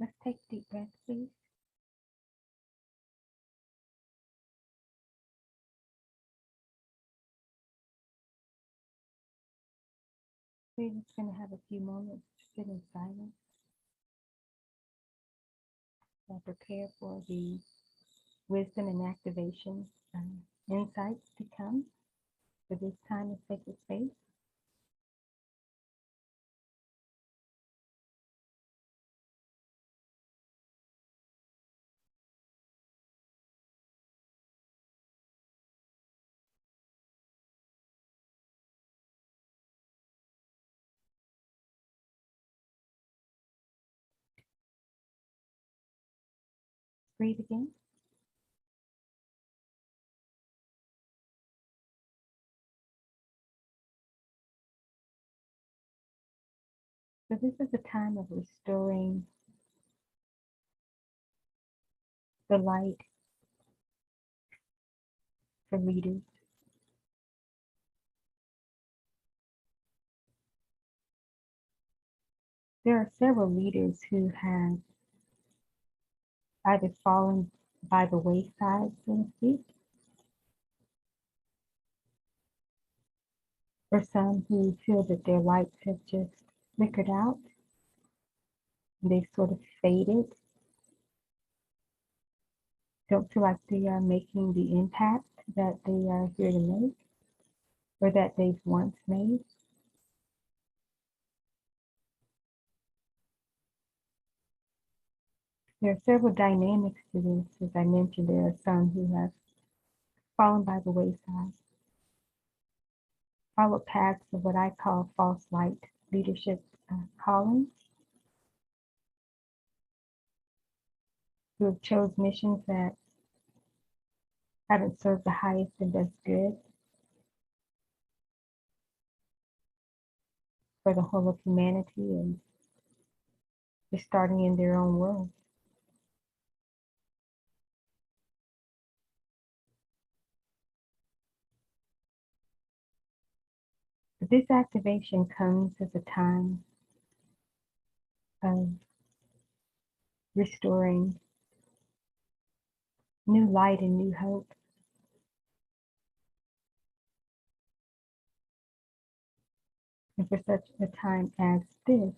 Let's take a deep breath, please. We're just going to have a few moments to sit in silence and prepare for the wisdom and activation insights to come for this time of sacred space. Breathe again. So this is a time of restoring the light for leaders. There are several leaders who have either fallen by the wayside, so to speak, or some who feel that their lights have just flickered out. They've sort of faded, don't feel like they are making the impact that they are here to make or that they've once made. There are several dynamics to this. As I mentioned, there are some who have fallen by the wayside, followed paths of what I call false light leadership callings, who have chose missions that haven't served the highest and best good for the whole of humanity, and they're starting in their own world. But this activation comes as a time of restoring new light and new hope. And for such a time as this,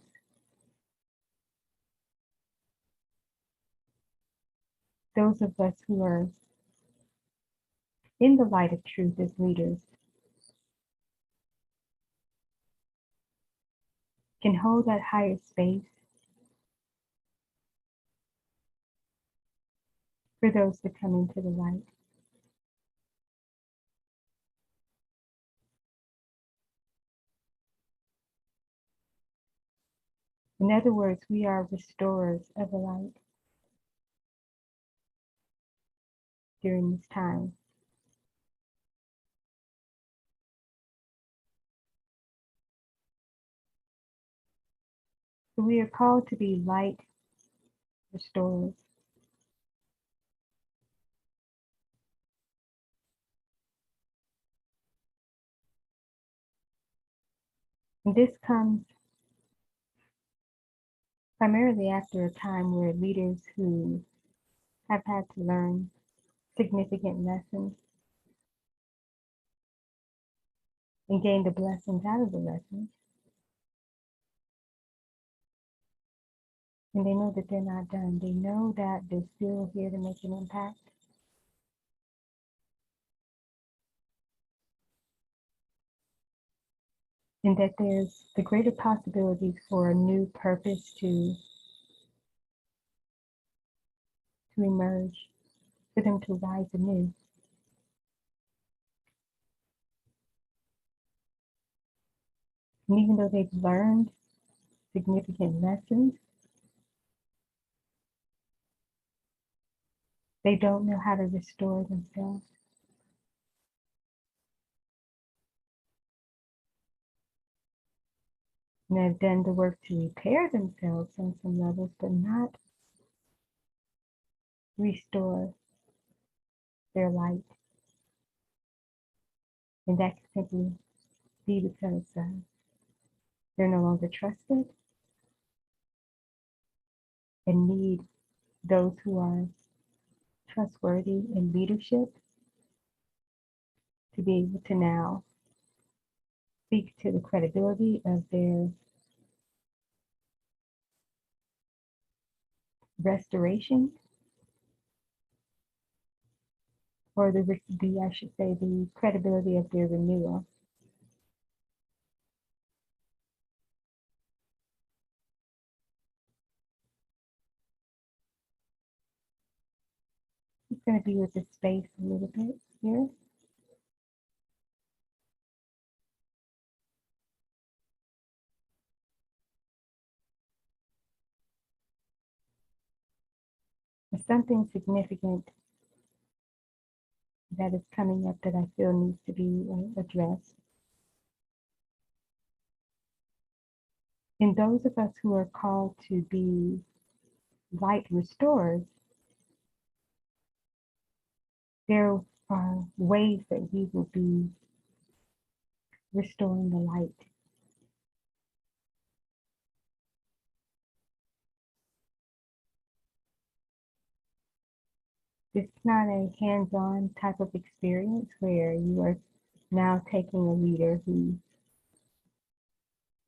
those of us who are in the light of truth as leaders can hold that higher space for those to come into the light. In other words, we are restorers of the light during this time. So we are called to be light restorers. And this comes primarily after a time where leaders who have had to learn significant lessons and gain the blessings out of the lessons. And they know that they're not done. They know that they're still here to make an impact. And that there's the greater possibilities for a new purpose to emerge, for them to rise anew. And even though they've learned significant lessons, they don't know how to restore themselves. And they've done the work to repair themselves on some levels, but not restore their light. And that can simply be because they're no longer trusted. and need those who are trustworthy in leadership to be able to now speak to the credibility of their restoration, or I should say, the credibility of their renewal. It's going to be with the space a little bit here. There's something significant that is coming up that I feel needs to be addressed. In those of us who are called to be light restorers, there are ways that we will be restoring the light. It's not a hands-on type of experience where you are now taking a leader who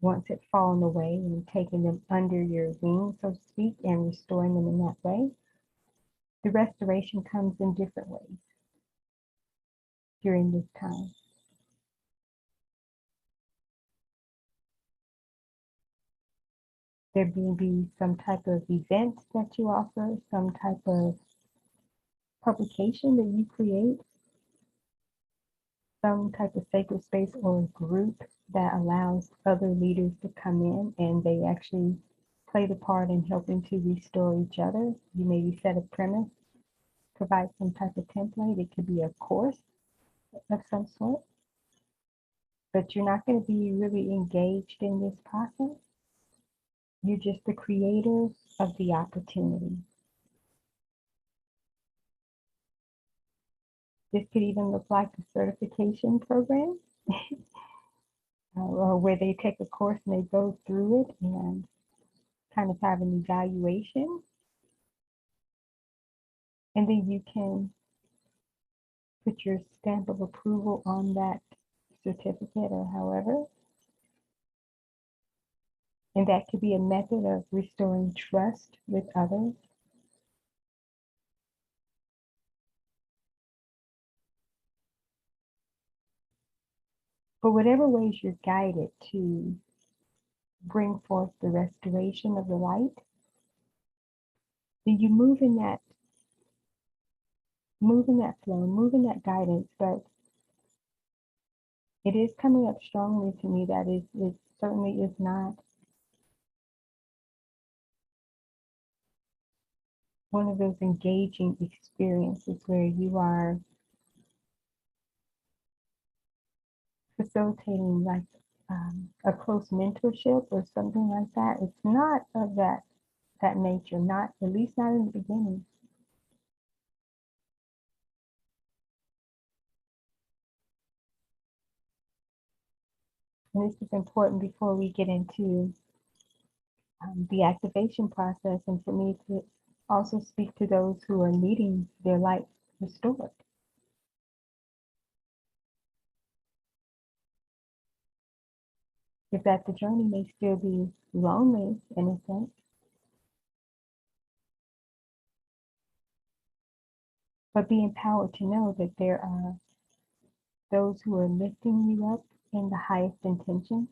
once had fallen away and taking them under your wing, so to speak, and restoring them in that way. The restoration comes in different ways during this time. There may be some type of event that you offer, some type of publication that you create, some type of sacred space or group that allows other leaders to come in and they actually play the part in helping to restore each other. You maybe set a premise, provide some type of template. It could be a course of some sort, but you're not going to be really engaged in this process. You're just the creator of the opportunity. This could even look like a certification program or where they take a course and they go through it and kind of have an evaluation. And then you can put your stamp of approval on that certificate or however. And that could be a method of restoring trust with others. But whatever ways you're guided to bring forth the restoration of the light, then you move in that flow, move in that guidance. But it is coming up strongly to me that it certainly is not one of those engaging experiences where you are facilitating like a close mentorship or something like that. It's not of that nature, not at least not in the beginning. And this is important before we get into the activation process, and for me to also speak to those who are needing their light restored. Is that the journey may still be lonely in a sense, but be empowered to know that there are those who are lifting you up in the highest intention.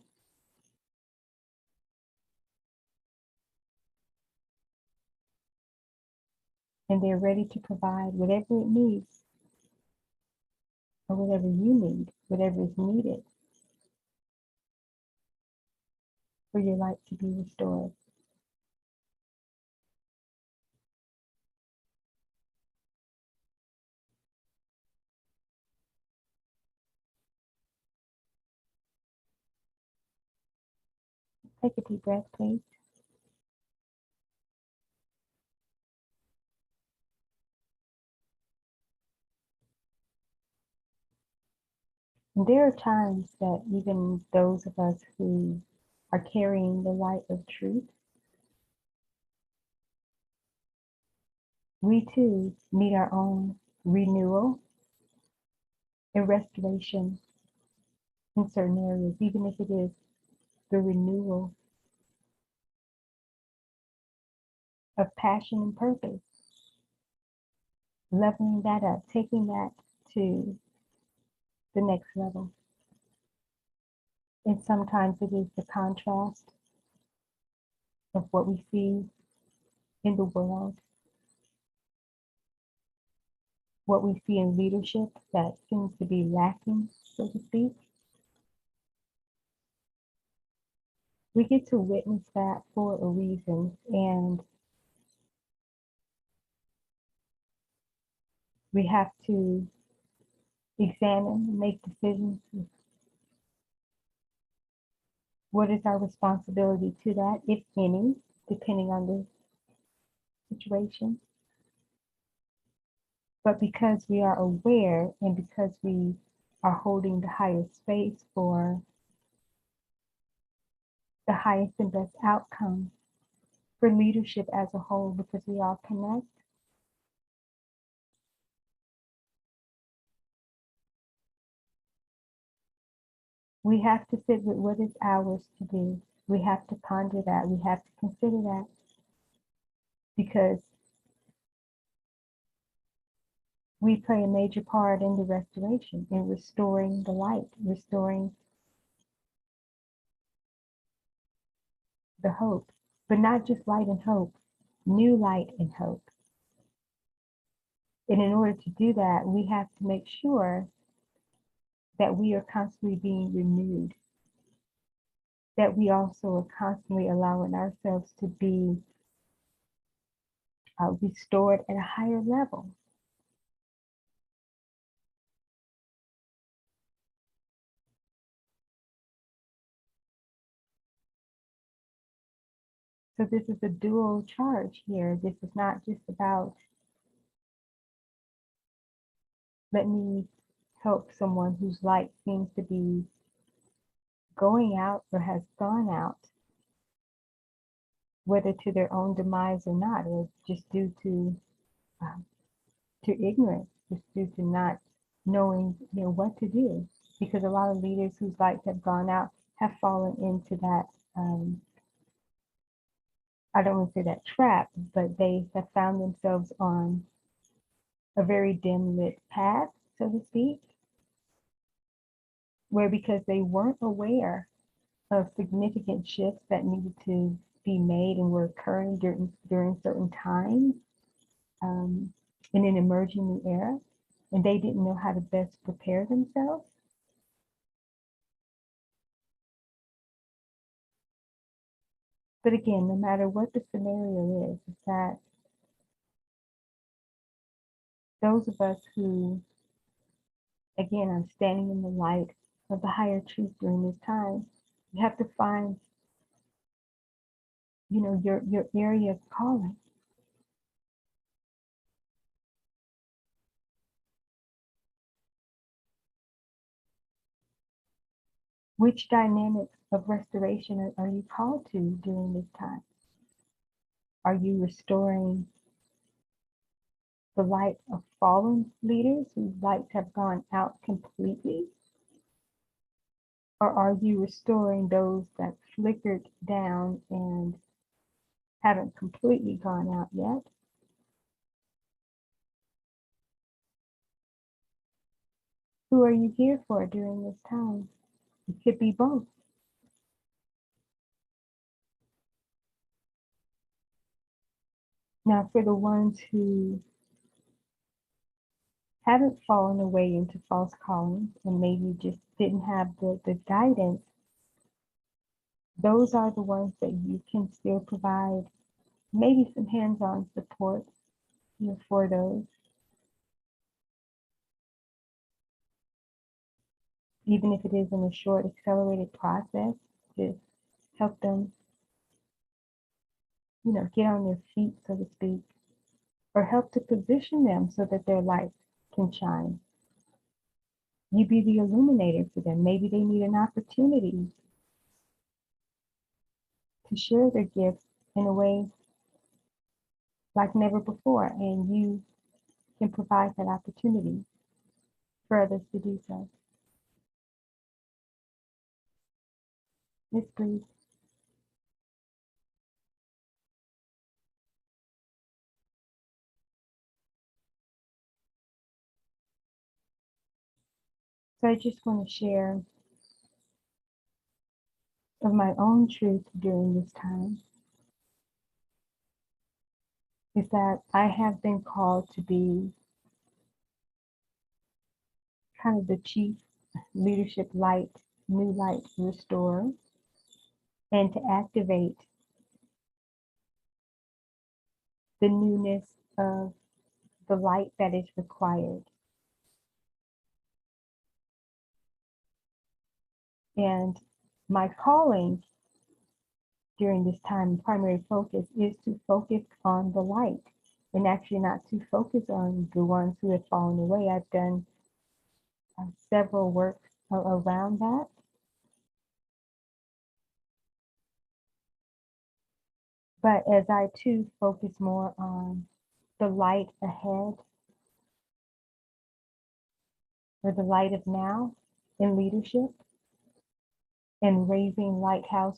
And they're ready to provide whatever it needs or whatever you need, whatever is needed for your light to be restored. Take a deep breath, please. And there are times that even those of us who are carrying the light of truth we too need our own renewal and restoration in certain areas, even if it is the renewal of passion and purpose, leveling that up, taking that to the next level. And sometimes it is the contrast of what we see in the world, what we see in leadership that seems to be lacking, so to speak. We get to witness that for a reason, and we have to examine and make decisions. What is our responsibility to that, if any, depending on the situation? But because we are aware and because we are holding the highest space for the highest and best outcome for leadership as a whole, because we all connect, we have to sit with what is ours to do. We have to ponder that. We have to consider that, because we play a major part in the restoration, in restoring the light, restoring the hope, but not just light and hope, new light and hope. And in order to do that, we have to make sure that we are constantly being renewed, that we also are constantly allowing ourselves to be restored at a higher level. So this is a dual charge here. This is not just about, let me help someone whose light seems to be going out or has gone out, whether to their own demise or not, or just due to ignorance, just due to not knowing, what to do. Because a lot of leaders whose lights have gone out have fallen into that, I don't want to say that trap, but they have found themselves on a very dim lit path, so to speak, where because they weren't aware of significant shifts that needed to be made and were occurring during certain times, in an emerging new era, and they didn't know how to best prepare themselves. But again, no matter what the scenario is that those of us who, again, are standing in the light of the higher truth during this time, you have to find, your area of calling. Which dynamics of restoration are you called to during this time? Are you restoring the light of fallen leaders whose lights have gone out completely? Or are you restoring those that flickered down and haven't completely gone out yet? Who are you here for during this time? It could be both. Now, for the ones who haven't fallen away into false callings and maybe just didn't have the guidance, those are the ones that you can still provide maybe some hands-on support, for those, even if it is in a short, accelerated process, to help them, get on their feet, so to speak, or help to position them so that their light can shine. You be the illuminator for them. Maybe they need an opportunity to share their gifts in a way like never before, and you can provide that opportunity for others to do so. Let's breathe. So I just want to share of my own truth during this time is that I have been called to be kind of the chief leadership light, new light restorer, and to activate the newness of the light that is required. And my calling during this time, primary focus is to focus on the light and actually not to focus on the ones who have fallen away. I've done several works around that. But as I too focus more on the light ahead or the light of now in leadership and raising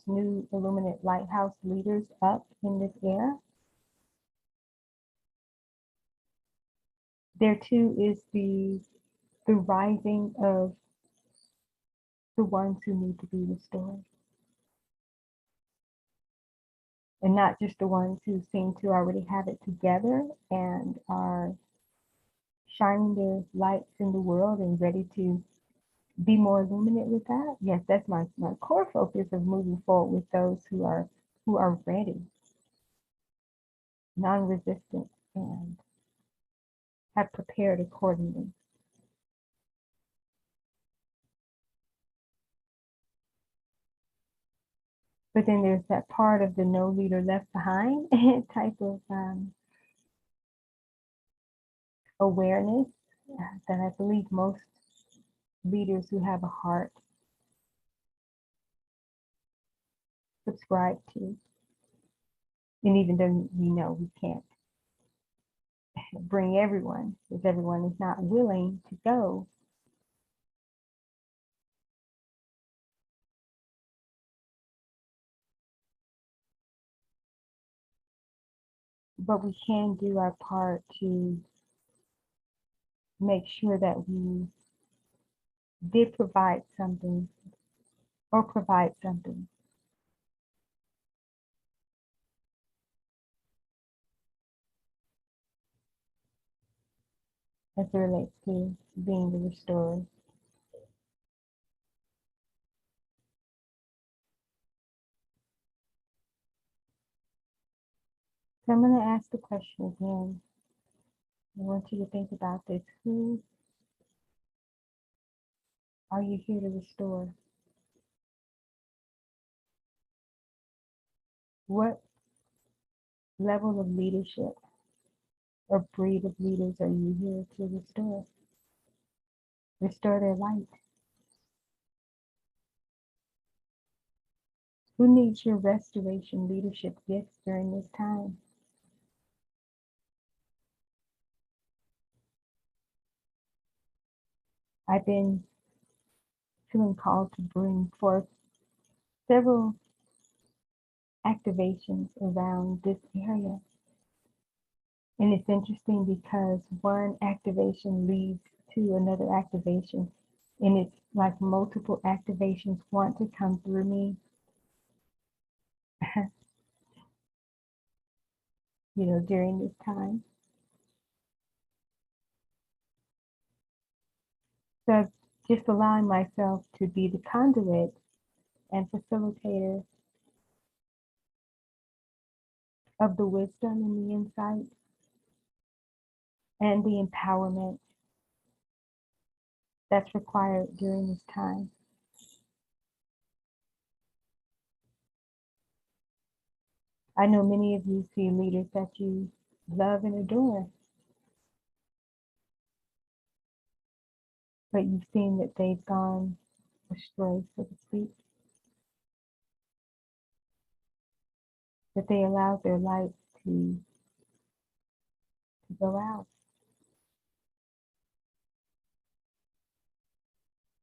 new Illuminate lighthouse leaders up in this era, there too is the rising of the ones who need to be restored. And not just the ones who seem to already have it together and are shining their lights in the world and ready to be more illuminate with that. Yes, that's my core focus of moving forward with those who are ready, non-resistant, and have prepared accordingly. But then there's that part of the no leader left behind type of awareness that I believe most leaders who have a heart subscribe to. And even though we know we can't bring everyone, because everyone is not willing to go, but we can do our part to make sure that we did provide something or provide something as it relates to being the restorer. So I'm going to ask the question again. I want you to think about this. Who are you here to restore? What level of leadership or breed of leaders are you here to restore? Restore their light. Who needs your restoration leadership gifts during this time? I've been feeling called to bring forth several activations around this area. And it's interesting because one activation leads to another activation. And it's like multiple activations want to come through me, during this time. So just allowing myself to be the conduit and facilitator of the wisdom and the insight and the empowerment that's required during this time. I know many of you see leaders that you love and adore, but you've seen that they've gone astray, so to speak, that they allowed their light to to go out.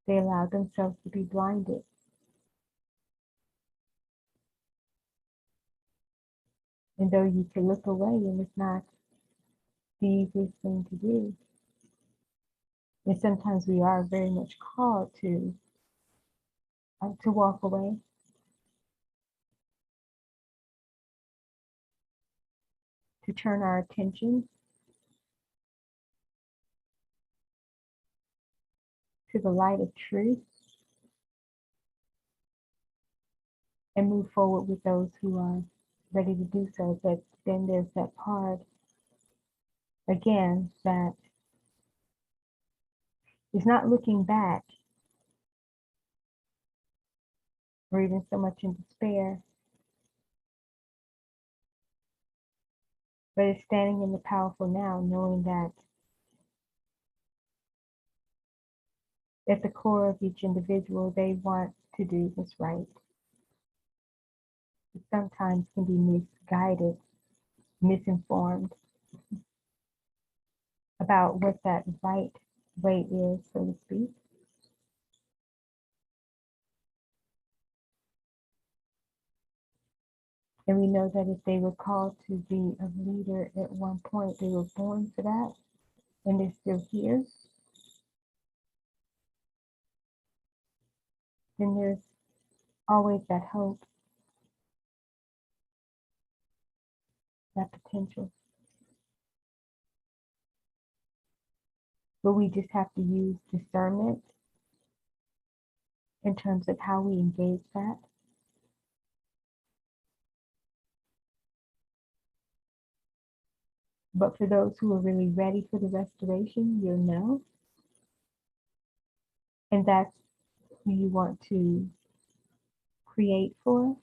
They allow themselves to be blinded. And though you can look away and it's not the easiest thing to do, and sometimes we are very much called to walk away, to turn our attention to the light of truth and move forward with those who are ready to do so. But then there's that part, again, that is not looking back or even so much in despair, but is standing in the powerful now, knowing that at the core of each individual, they want to do what's right. It sometimes can be misguided, misinformed about what that right way is, so to speak. And we know that if they were called to be a leader at one point, they were born for that, and they're still here, then there's always that hope, that potential. But we just have to use discernment in terms of how we engage that. But for those who are really ready for the restoration, you'll know. And that's who you want to create for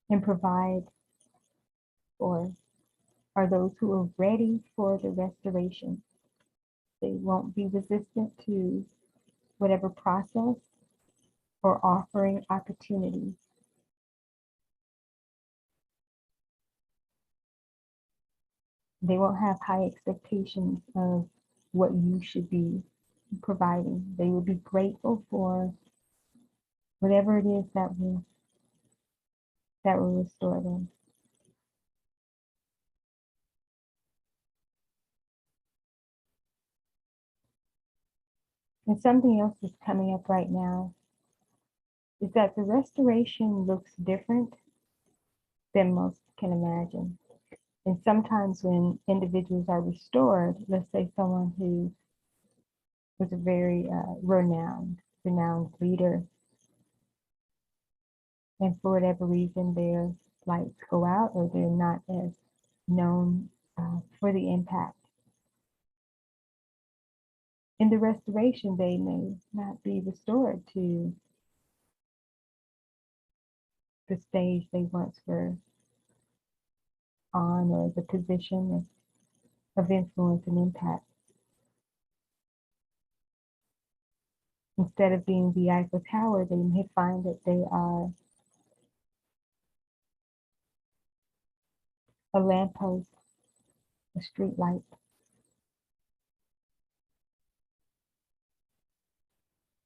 and provide for, are those who are ready for the restoration. They won't be resistant to whatever process or offering opportunity. They won't have high expectations of what you should be providing. They will be grateful for whatever it is that will restore them. And something else that's coming up right now is that the restoration looks different than most can imagine. And sometimes when individuals are restored, let's say someone who was a very renowned leader, and for whatever reason their lights go out or they're not as known for the impact. In the restoration, they may not be restored to the stage they once were on or the position of influence and impact. Instead of being the Eiffel Tower, they may find that they are a lamppost, a street light.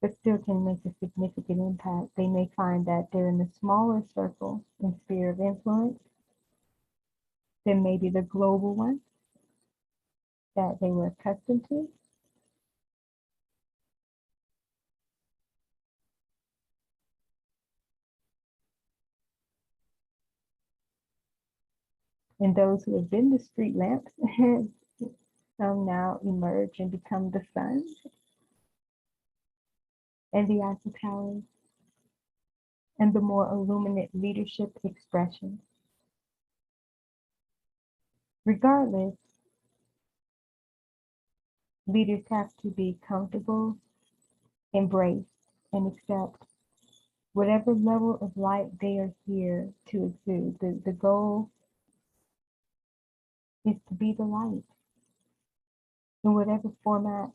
But still can make a significant impact. They may find that they're in a smaller circle and sphere of influence than maybe the global one that they were accustomed to. And those who have been the street lamps, some now emerge and become the sun and the Eiffel Towers and the more illuminate leadership expressions. Regardless, leaders have to be comfortable, embrace, and accept whatever level of light they are here to exude. The goal is to be the light in whatever format,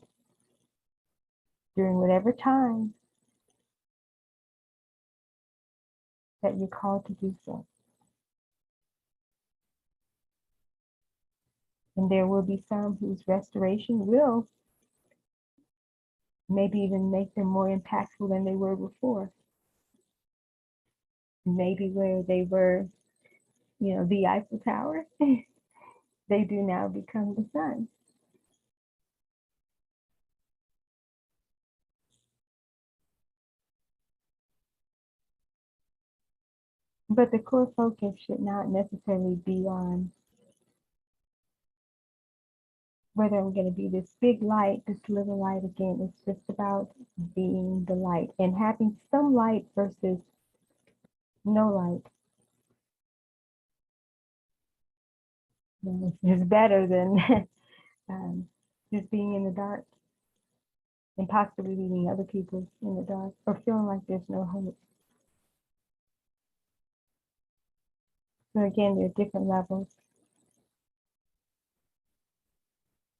during whatever time that you're called to do so. And there will be some whose restoration will maybe even make them more impactful than they were before. Maybe where they were, the Eiffel Tower, they do now become the sun. But the core focus should not necessarily be on whether I'm going to be this big light, this little light again. It's just about being the light and having some light versus no light. It's better than just being in the dark and possibly leaving other people in the dark or feeling like there's no hope. So again, there are different levels.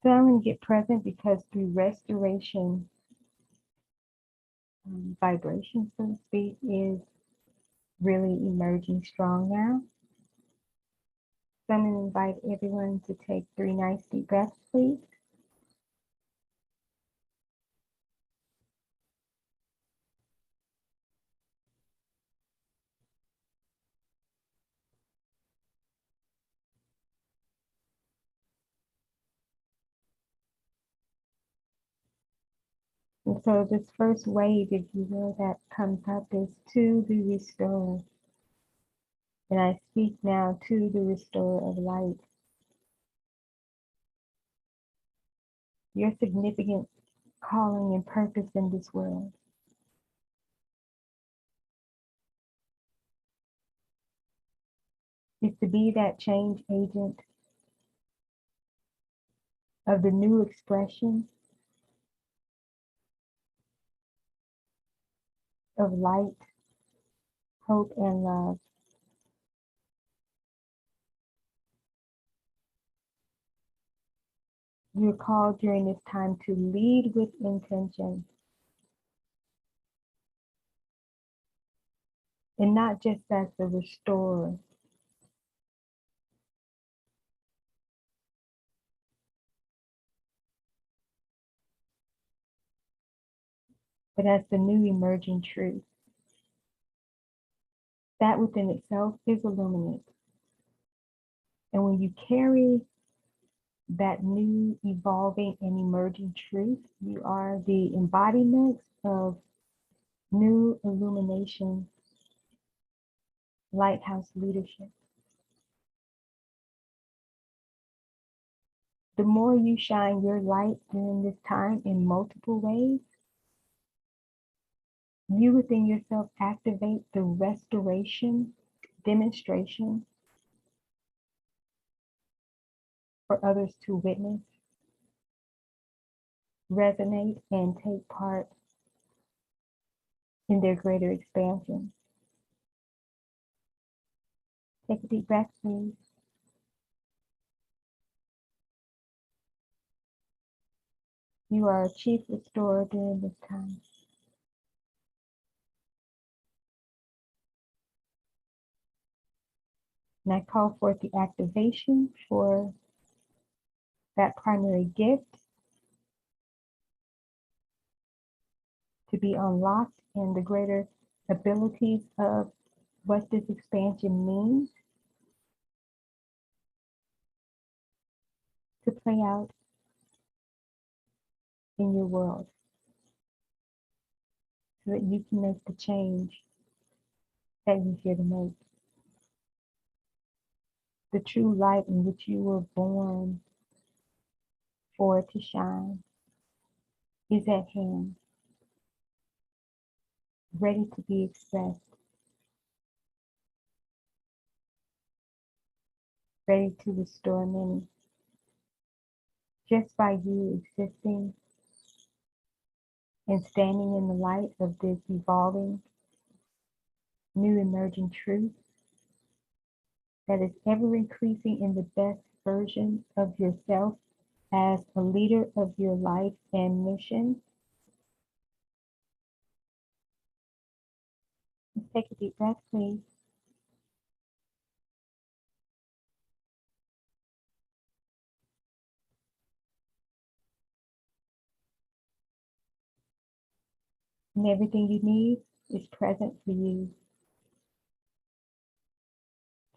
So I'm going to get present because through restoration, vibration, so to speak, is really emerging strong now. So I'm going to invite everyone to take 3 nice deep breaths, please. And so this first wave, if you will, that comes up is to the restorer. And I speak now to the restorer of light. Your significant calling and purpose in this world is to be that change agent of the new expression of light, hope, and love. You're called during this time to lead with intention and not just as the restorer, but as the new emerging truth. That within itself is Illuminate. And when you carry that new evolving and emerging truth, you are the embodiment of new illumination, lighthouse leadership. The more you shine your light during this time in multiple ways, you within yourself activate the restoration demonstration for others to witness, resonate, and take part in their greater expansion. Take a deep breath, please. You are a chief restorer during this time. And I call forth the activation for that primary gift to be unlocked and the greater abilities of what this expansion means to play out in your world so that you can make the change that you're here to make. The true light in which you were born for to shine is at hand, ready to be expressed, ready to restore many. Just by you existing and standing in the light of this evolving, new emerging truth that is ever increasing in the best version of yourself as a leader of your life and mission. Take a deep breath, please. And everything you need is present for you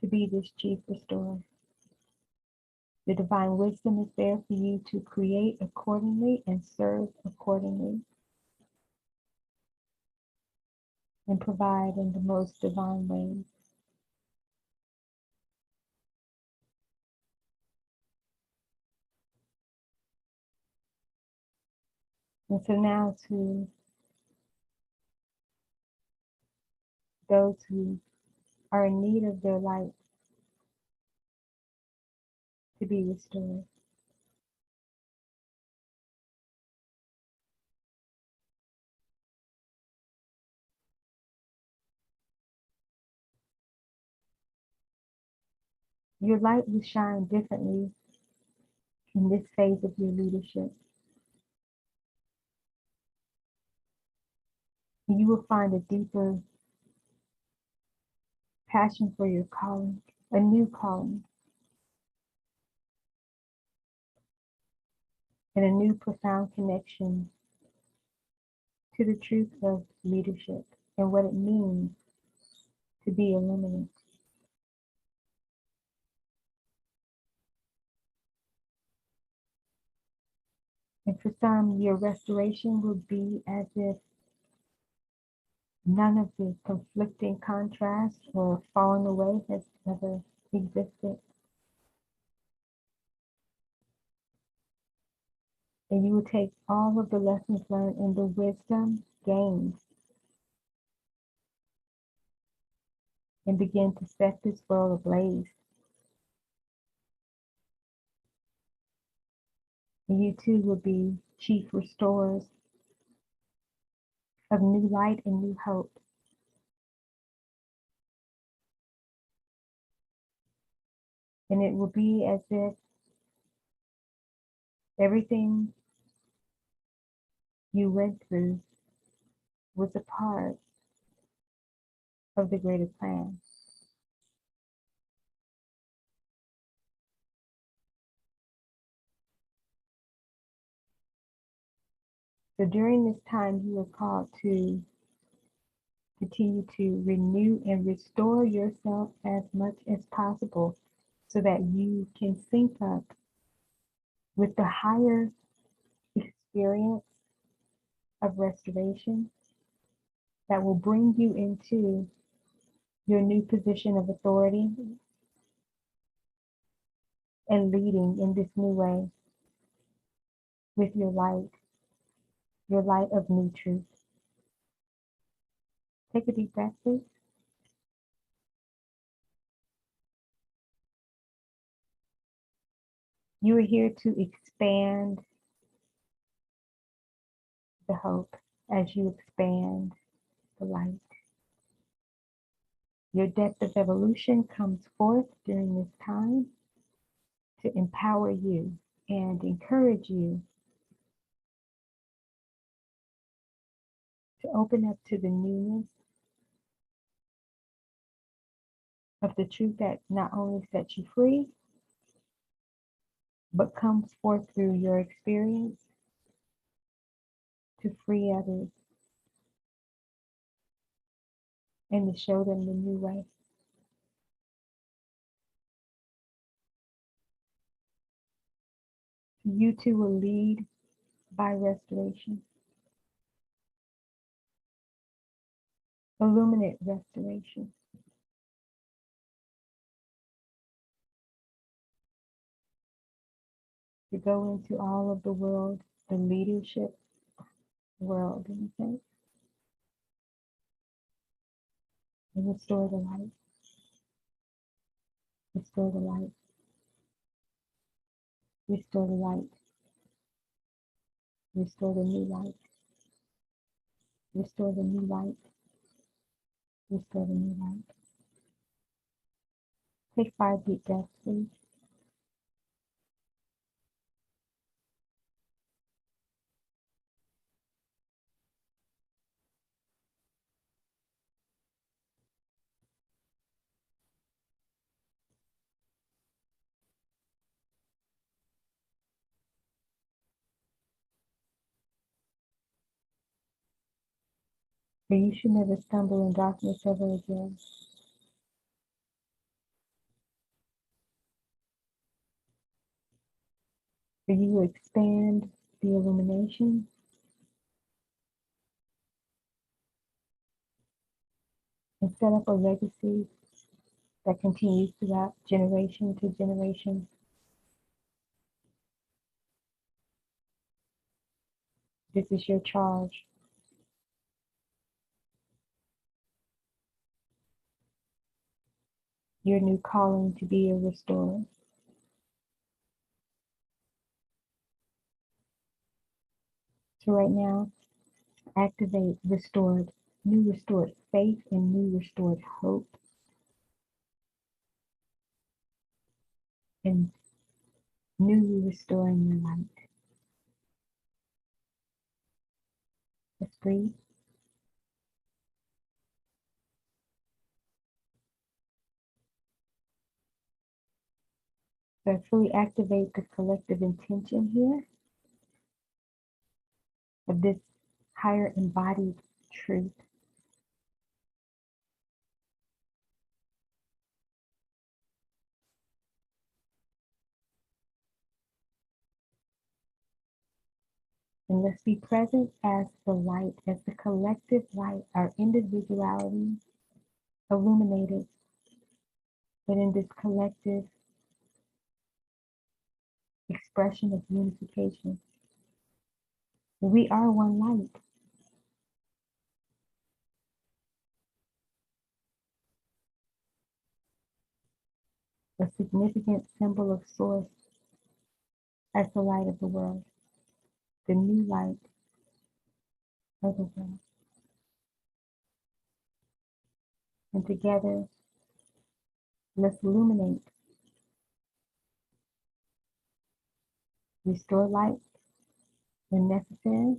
to be this chief restorer. The divine wisdom is there for you to create accordingly and serve accordingly and provide in the most divine ways. And so now to those who are in need of their light to be restored. Your light will shine differently in this phase of your leadership. And you will find a deeper passion for your calling, a new calling, and a new profound connection to the truth of leadership and what it means to be illuminate. And for some, your restoration will be as if none of the conflicting contrast or falling away has ever existed. And you will take all of the lessons learned and the wisdom gained and begin to set this world ablaze. And you too will be chief restorers of new light and new hope. And it will be as if everything you went through was a part of the greater plan. So during this time, you are called to continue to renew and restore yourself as much as possible so that you can sync up with the higher experience of restoration that will bring you into your new position of authority and leading in this new way with your light of new truth. Take a deep breath, please. You are here to expand the hope as you expand the light. Your depth of evolution comes forth during this time to empower you and encourage you to open up to the newness of the truth that not only sets you free, but comes forth through your experience to free others and to show them the new way. You too will lead by restoration. Illuminate restoration. To go into all of the world, the leadership world, in a sense, and restore the light. Restore the light. Restore the light. Restore the new light. Restore the new light. Restore the new light. Take 5 deep breaths, please. For you should never stumble in darkness ever again. For you will expand the illumination and set up a legacy that continues throughout generation to generation. This is your charge. Your new calling to be a restorer. So right now, activate new restored faith and new restored hope and newly restoring your light. Let's breathe. So fully activate the collective intention here of this higher embodied truth. And let's be present as the light, as the collective light, our individuality illuminated, but in this collective expression of unification. We are one light. A significant symbol of source as the light of the world, the new light of the world. And together, let's illuminate, restore light when necessary,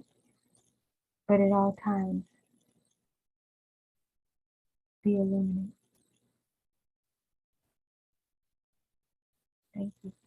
but at all times, be illuminated. Thank you.